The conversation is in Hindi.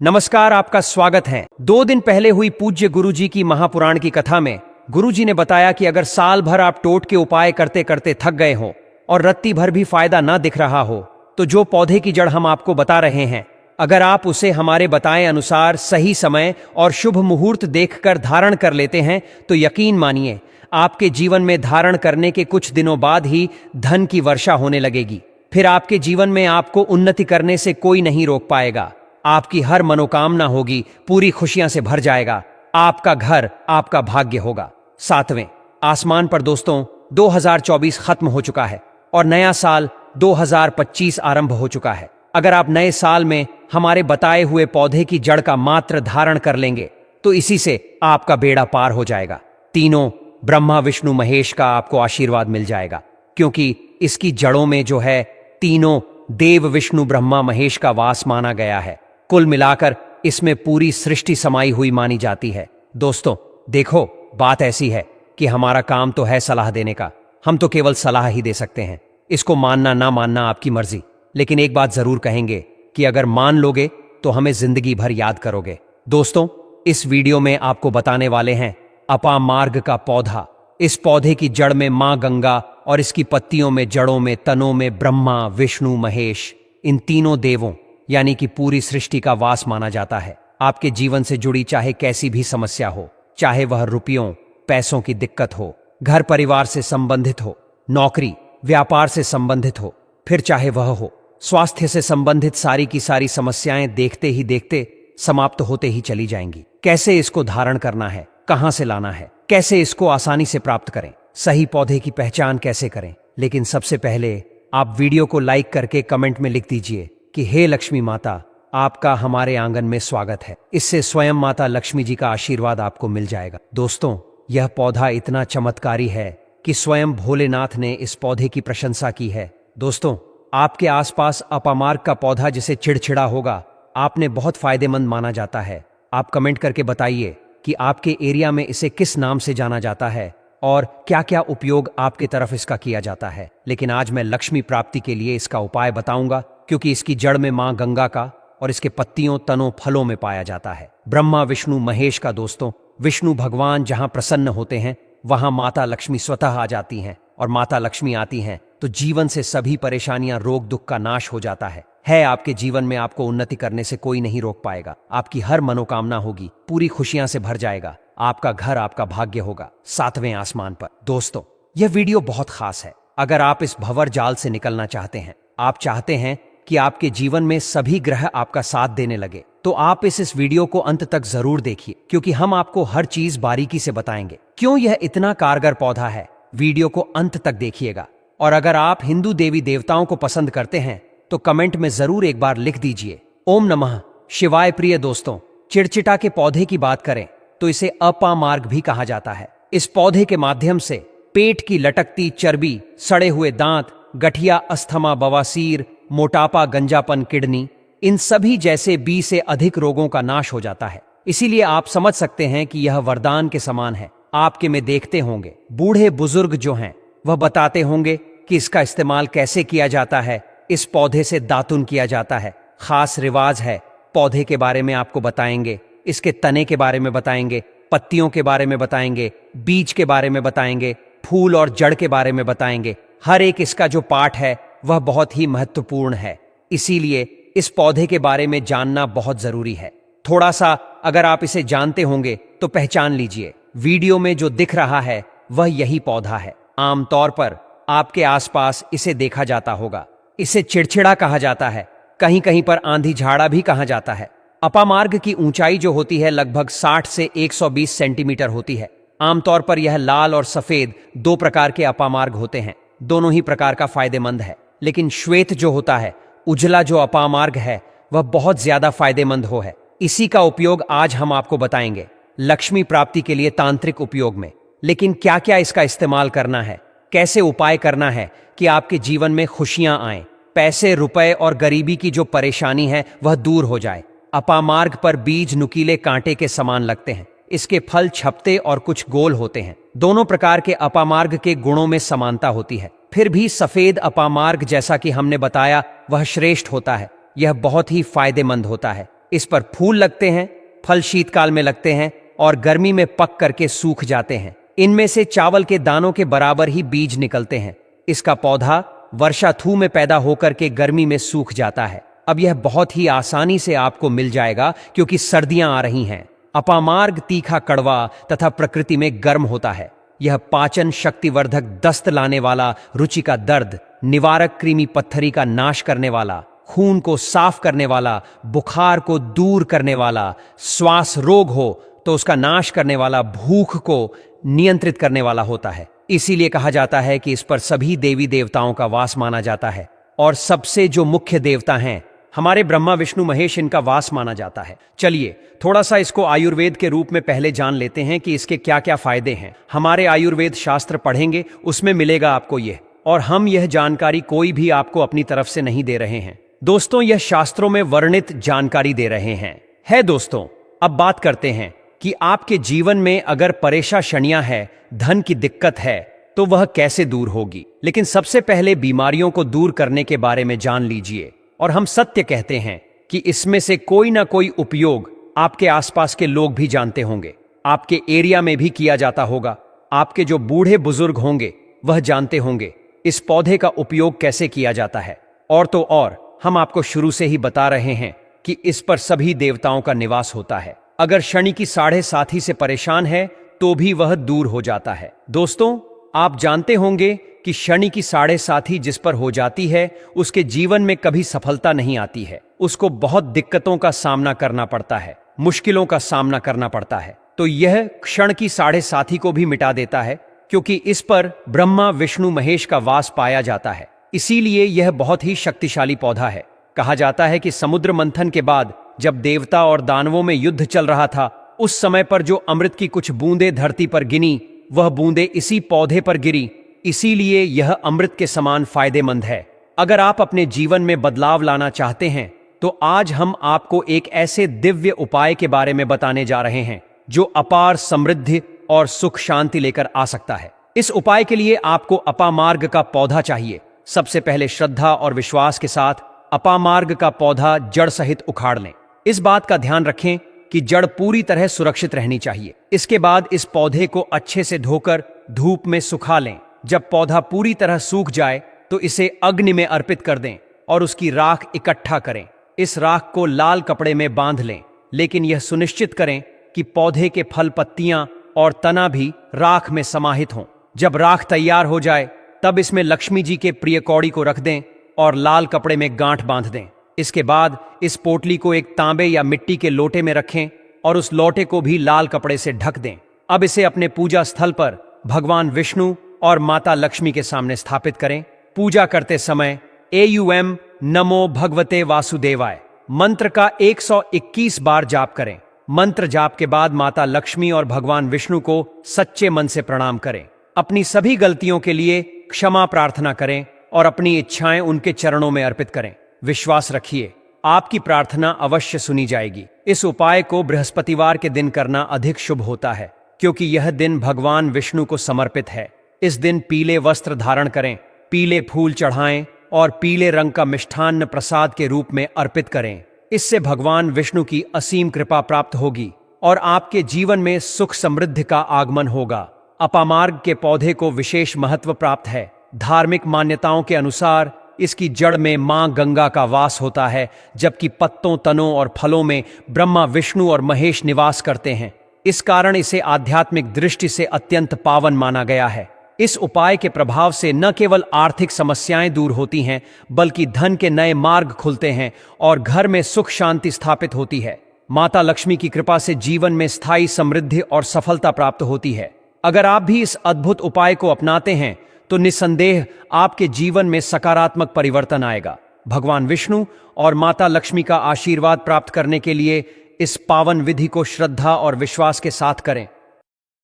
नमस्कार, आपका स्वागत है। 2 दिन पहले हुई पूज्य गुरुजी की महापुराण की कथा में गुरुजी ने बताया कि अगर साल भर आप टोट के उपाय करते करते थक गए हो और रत्ती भर भी फायदा ना दिख रहा हो, तो जो पौधे की जड़ हम आपको बता रहे हैं, अगर आप उसे हमारे बताए अनुसार सही समय और शुभ मुहूर्त देखकर धारण कर लेते हैं तो यकीन मानिए आपके जीवन में धारण करने के कुछ दिनों बाद ही धन की वर्षा होने लगेगी। फिर आपके जीवन में आपको उन्नति करने से कोई नहीं रोक पाएगा। आपकी हर मनोकामना होगी, पूरी खुशियां से भर जाएगा। आपका घर आपका भाग्य होगा। 7वें आसमान पर दोस्तों 2024 खत्म हो चुका है और नया साल 2025 आरंभ हो चुका है। अगर आप नए साल में हमारे बताए हुए पौधे की जड़ का मात्र धारण कर लेंगे तो इसी से आपका बेड़ा पार हो जाएगा। तीनों ब्रह्मा विष्णु महेश का आपको आशीर्वाद मिल जाएगा, क्योंकि इसकी जड़ों में जो है तीनों देव विष्णु ब्रह्मा महेश का वास माना गया है। कुल मिलाकर इसमें पूरी सृष्टि समाई हुई मानी जाती है। दोस्तों देखो, बात ऐसी है कि हमारा काम तो है सलाह देने का, हम तो केवल सलाह ही दे सकते हैं। इसको मानना ना मानना आपकी मर्जी, लेकिन एक बात जरूर कहेंगे कि अगर मान लोगे तो हमें जिंदगी भर याद करोगे। दोस्तों इस वीडियो में आपको बताने वाले हैं अपामार्ग का पौधा। इस पौधे की जड़ में मां गंगा और इसकी पत्तियों में, जड़ों में, तनों में ब्रह्मा विष्णु महेश, इन तीनों देवों यानी कि पूरी सृष्टि का वास माना जाता है। आपके जीवन से जुड़ी चाहे कैसी भी समस्या हो, चाहे वह रुपयों पैसों की दिक्कत हो, घर परिवार से संबंधित हो, नौकरी व्यापार से संबंधित हो, फिर चाहे वह हो स्वास्थ्य से संबंधित, सारी की सारी समस्याएं देखते ही देखते समाप्त होते ही चली जाएंगी। कैसे इसको धारण करना है, कहां से लाना है, कैसे इसको आसानी से प्राप्त करें, सही पौधे की पहचान कैसे करें। लेकिन सबसे पहले आप वीडियो को लाइक करके कमेंट में लिख दीजिए कि हे लक्ष्मी माता, आपका हमारे आंगन में स्वागत है। इससे स्वयं माता लक्ष्मी जी का आशीर्वाद आपको मिल जाएगा। दोस्तों यह पौधा इतना चमत्कारी है कि स्वयं भोलेनाथ ने इस पौधे की प्रशंसा की है। दोस्तों आपके आसपास अपामार्ग का पौधा जिसे चिड़चिड़ा होगा, आपने बहुत फायदेमंद माना जाता है। आप कमेंट करके बताइए कि आपके एरिया में इसे किस नाम से जाना जाता है और क्या क्या उपयोग आपके तरफ इसका किया जाता है। लेकिन आज मैं लक्ष्मी प्राप्ति के लिए इसका उपाय बताऊंगा, क्योंकि इसकी जड़ में मां गंगा का और इसके पत्तियों तनों फलों में पाया जाता है ब्रह्मा विष्णु महेश का। दोस्तों विष्णु भगवान जहां प्रसन्न होते हैं वहां माता लक्ष्मी स्वतः आ जाती हैं, और माता लक्ष्मी आती हैं तो जीवन से सभी परेशानियां, रोग दुख का नाश हो जाता है। आपके जीवन में आपको उन्नति करने से कोई नहीं रोक पाएगा। आपकी हर मनोकामना होगी, पूरी खुशियां से भर जाएगा। आपका घर आपका भाग्य होगा 7वें आसमान पर। दोस्तों यह वीडियो बहुत खास है। अगर आप इस भंवर जाल से निकलना चाहते हैं, आप चाहते हैं कि आपके जीवन में सभी ग्रह आपका साथ देने लगे, तो आप इस वीडियो को अंत तक जरूर देखिए, क्योंकि हम आपको हर चीज बारीकी से बताएंगे। क्यों यह इतना कारगर पौधा है, वीडियो को अंत तक देखिएगा। और अगर आप हिंदू देवी देवताओं को पसंद करते हैं तो कमेंट में जरूर एक बार लिख दीजिए ओम नमः शिवाय। प्रिय दोस्तों चिड़चिटा के पौधे की बात करें तो इसे अपामार्ग भी कहा जाता है। इस पौधे के माध्यम से पेट की लटकती चर्बी, सड़े हुए दांत, गठिया, अस्थमा, बवासीर, मोटापा, गंजापन, किडनी, इन सभी जैसे 20 से अधिक रोगों का नाश हो जाता है। इसीलिए आप समझ सकते हैं कि यह वरदान के समान है। आपके में देखते होंगे बूढ़े बुजुर्ग जो हैं वह बताते होंगे कि इसका इस्तेमाल कैसे किया जाता है। इस पौधे से दातुन किया जाता है, खास रिवाज है। पौधे के बारे में आपको बताएंगे, इसके तने के बारे में बताएंगे, पत्तियों के बारे में बताएंगे, बीज के बारे में बताएंगे, फूल और जड़ के बारे में बताएंगे। हर एक इसका जो पार्ट है वह बहुत ही महत्वपूर्ण है। इसीलिए इस पौधे के बारे में जानना बहुत जरूरी है। थोड़ा सा अगर आप इसे जानते होंगे तो पहचान लीजिए, वीडियो में जो दिख रहा है वह यही पौधा है। आमतौर पर आपके आसपास इसे देखा जाता होगा। इसे चिड़चिड़ा कहा जाता है, कहीं कहीं पर आंधी झाड़ा भी कहा जाता है। अपामार्ग की ऊंचाई जो होती है लगभग 60 से 120 सेंटीमीटर होती है। आमतौर पर यह लाल और सफेद 2 प्रकार के अपामार्ग होते हैं। दोनों ही प्रकार का फायदेमंद है, लेकिन श्वेत जो होता है, उजला जो अपामार्ग है, वह बहुत ज्यादा फायदेमंद है। इसी का उपयोग आज हम आपको बताएंगे लक्ष्मी प्राप्ति के लिए तांत्रिक उपयोग में। लेकिन क्या क्या इसका इस्तेमाल करना है, कैसे उपाय करना है कि आपके जीवन में खुशियां आए, पैसे रुपए और गरीबी की जो परेशानी है वह दूर हो जाए। अपामार्ग पर बीज नुकीले कांटे के समान लगते हैं। इसके फल छपते और कुछ गोल होते हैं। दोनों प्रकार के अपामार्ग के गुणों में समानता होती है। फिर भी सफेद अपामार्ग जैसा कि हमने बताया वह श्रेष्ठ होता है। यह बहुत ही फायदेमंद होता है। इस पर फूल लगते हैं, फल शीतकाल में लगते हैं और गर्मी में पक करके सूख जाते हैं। इनमें से चावल के दानों के बराबर ही बीज निकलते हैं। इसका पौधा वर्षाऋतु में पैदा होकर के गर्मी में सूख जाता है। अब यह बहुत ही आसानी से आपको मिल जाएगा क्योंकि सर्दियां आ रही हैं। अपामार्ग तीखा कड़वा तथा प्रकृति में गर्म होता है। यह पाचन शक्तिवर्धक, दस्त लाने वाला, रुचि का दर्द निवारक, कृमि पत्थरी का नाश करने वाला, खून को साफ करने वाला, बुखार को दूर करने वाला, श्वास रोग हो तो उसका नाश करने वाला, भूख को नियंत्रित करने वाला होता है। इसीलिए कहा जाता है कि इस पर सभी देवी देवताओं का वास माना जाता है और सबसे जो मुख्य देवता हैं हमारे ब्रह्मा विष्णु महेश, इनका वास माना जाता है। चलिए थोड़ा सा इसको आयुर्वेद के रूप में पहले जान लेते हैं कि इसके क्या क्या फायदे हैं। हमारे आयुर्वेद शास्त्र पढ़ेंगे, उसमें मिलेगा आपको यह, और हम यह जानकारी कोई भी आपको अपनी तरफ से नहीं दे रहे हैं दोस्तों, यह शास्त्रों में वर्णित जानकारी दे रहे हैं। है दोस्तों, अब बात करते हैं कि आपके जीवन में अगर परेशानियां है, धन की दिक्कत है, तो वह कैसे दूर होगी। लेकिन सबसे पहले बीमारियों को दूर करने के बारे में जान लीजिए। और हम सत्य कहते हैं कि इसमें से कोई ना कोई उपयोग आपके आसपास के लोग भी जानते होंगे, आपके एरिया में भी किया जाता होगा। आपके जो बूढ़े बुजुर्ग होंगे वह जानते होंगे इस पौधे का उपयोग कैसे किया जाता है। और तो और हम आपको शुरू से ही बता रहे हैं कि इस पर सभी देवताओं का निवास होता है। अगर शनि की 7.5 से परेशान है तो भी वह दूर हो जाता है। दोस्तों, आप जानते होंगे कि शनि की 7.5 जिस पर हो जाती है उसके जीवन में कभी सफलता नहीं आती है। उसको बहुत दिक्कतों का सामना करना पड़ता है, मुश्किलों का सामना करना पड़ता है। तो यह क्षण की 7.5 को भी मिटा देता है क्योंकि इस पर ब्रह्मा विष्णु महेश का वास पाया जाता है। इसीलिए यह बहुत ही शक्तिशाली पौधा है। कहा जाता है कि समुद्र मंथन के बाद जब देवता और दानवों में युद्ध चल रहा था, उस समय पर जो अमृत की कुछ बूंदें धरती पर गिनी, वह बूंदें इसी पौधे पर गिरी। इसीलिए यह अमृत के समान फायदेमंद है। अगर आप अपने जीवन में बदलाव लाना चाहते हैं तो आज हम आपको एक ऐसे दिव्य उपाय के बारे में बताने जा रहे हैं जो अपार समृद्धि और सुख शांति लेकर आ सकता है। इस उपाय के लिए आपको अपामार्ग का पौधा चाहिए। सबसे पहले श्रद्धा और विश्वास के साथ अपामार्ग का पौधा जड़ सहित उखाड़ लें। इस बात का ध्यान रखें कि जड़ पूरी तरह सुरक्षित रहनी चाहिए। इसके बाद इस पौधे को अच्छे से धोकर धूप में सुखा लें। जब पौधा पूरी तरह सूख जाए तो इसे अग्नि में अर्पित कर दें और उसकी राख इकट्ठा करें। इस राख को लाल कपड़े में बांध लें, लेकिन यह सुनिश्चित करें कि पौधे के फल, पत्तियां और तना भी राख में समाहित हों। जब राख तैयार हो जाए तब इसमें लक्ष्मी जी के प्रिय कौड़ी को रख दें और लाल कपड़े में गांठ बांध दें। इसके बाद इस पोटली को एक तांबे या मिट्टी के लोटे में रखें और उस लोटे को भी लाल कपड़े से ढक दें। अब इसे अपने पूजा स्थल पर भगवान विष्णु और माता लक्ष्मी के सामने स्थापित करें। पूजा करते समय AUM नमो भगवते वासुदेवाय मंत्र का 121 बार जाप करें। मंत्र जाप के बाद माता लक्ष्मी और भगवान विष्णु को सच्चे मन से प्रणाम करें। अपनी सभी गलतियों के लिए क्षमा प्रार्थना करें और अपनी इच्छाएं उनके चरणों में अर्पित करें। विश्वास रखिए, आपकी प्रार्थना अवश्य सुनी जाएगी। इस उपाय को बृहस्पतिवार के दिन करना अधिक शुभ होता है क्योंकि यह दिन भगवान विष्णु को समर्पित है। इस दिन पीले वस्त्र धारण करें, पीले फूल चढ़ाएं और पीले रंग का मिष्ठान्न प्रसाद के रूप में अर्पित करें। इससे भगवान विष्णु की असीम कृपा प्राप्त होगी और आपके जीवन में सुख समृद्धि का आगमन होगा। अपामार्ग के पौधे को विशेष महत्व प्राप्त है। धार्मिक मान्यताओं के अनुसार इसकी जड़ में मां गंगा का वास होता है, जबकि पत्तों, तनों और फलों में ब्रह्मा विष्णु और महेश निवास करते हैं। इस कारण इसे आध्यात्मिक दृष्टि से अत्यंत पावन माना गया है। इस उपाय के प्रभाव से न केवल आर्थिक समस्याएं दूर होती हैं, बल्कि धन के नए मार्ग खुलते हैं और घर में सुख शांति स्थापित होती है। माता लक्ष्मी की कृपा से जीवन में स्थायी समृद्धि और सफलता प्राप्त होती है। अगर आप भी इस अद्भुत उपाय को अपनाते हैं तो निस्संदेह आपके जीवन में सकारात्मक परिवर्तन आएगा। भगवान विष्णु और माता लक्ष्मी का आशीर्वाद प्राप्त करने के लिए इस पावन विधि को श्रद्धा और विश्वास के साथ करें।